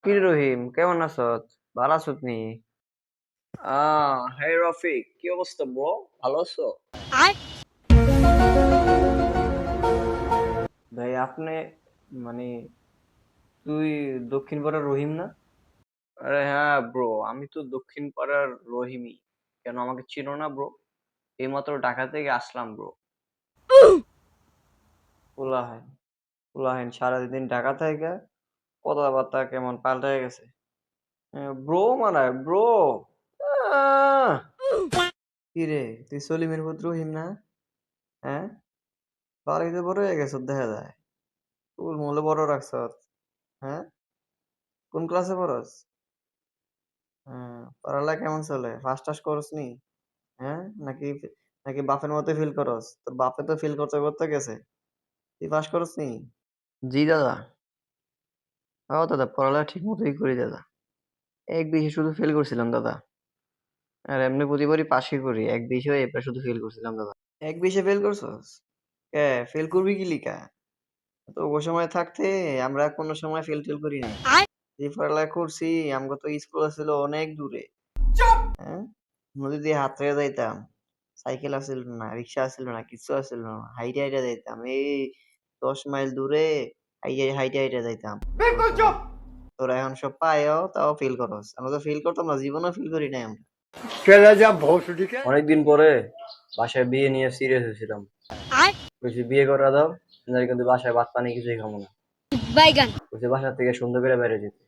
কি রে রহিম, কেমন আছত? ভালো আছত নি? হেই রফিক, কি অবস্থা ব্রো? ভালো আছো? ভাই আপনি মানে তুই দক্ষিণ পাড়ার রহিম না? আরে হ্যাঁ ব্রো, আমি তো দক্ষিণ পাড়ার রহিমই। কেন আমাকে চিনো না ব্রো? এইমাত্র ঢাকা থেকে আসলাম ব্রো। পোলাহাইন, পোলাহাইন সারাদিন ঢাকা থেকে কথাবার্তা কেমন পাল্টে গেছে। ব্রো মানে ব্রো। কি রে, তুই সলিমের পুত্র রহিম না? হ্যাঁ, বাড়িতে বড় হয়ে গেছ দেখা যায়। চুল মূলে বড় রাখছ। হ্যাঁ, কোন ক্লাসে পড়স? হ্যাঁ, পড়ালেখা কেমন চলে? ফার্স্ট টাস করস নি? হ্যাঁ, নাকি নাকি বাপের মতো ফিল করস? তোর বাপে তো ফিল করতে করতে গেছে, তুই পাস করস নি? জি দাদা। ও দাদা, পড়ালেখা ঠিক মতোই করি দাদা। এক বিষয়ে শুধু ফেল করছিলাম দাদা। আর এমনি প্রতিবারই পাশই করি, এক বিষয়ে এবার শুধু ফেল করছিলাম দাদা। এক বিষয়ে ফেল করছস? কে? ফেল করবি কি লিখা? তো ও সময় থাকতে আমরা কোনো সময় ফেল টেল করি নাই। যে পড়ালেখা করছি আমগো তো স্কুল ছিল অনেক দূরে। হ্যাঁ, নদী দিয়ে হাঁটতে যাইতাম, সাইকেল আছিল না, রিক্সা আছিল না, কিছু আছিল না, হাইটে হাইটে যাইতাম। এই 10 মাইল দূরে হাইটে হাইটে হাইটে যাইতাম ওই সময়। তোরা এখন সব পায়ও তাও ফিল করস, আমরা তো ফিল করতাম না, জীবনেও ফিল করি নাই আমরা। অনেকদিন পরে বাসায় বিয়ে নিয়ে সিরিয়াস হয়েছিলাম। বলছি বিয়ে করে দাও, নাহলে কিন্তু বাসায় ভাত পানি কিছুই খাবো না। বলছি বাসা থেকে সুন্দর করে বেড়ে যেতে।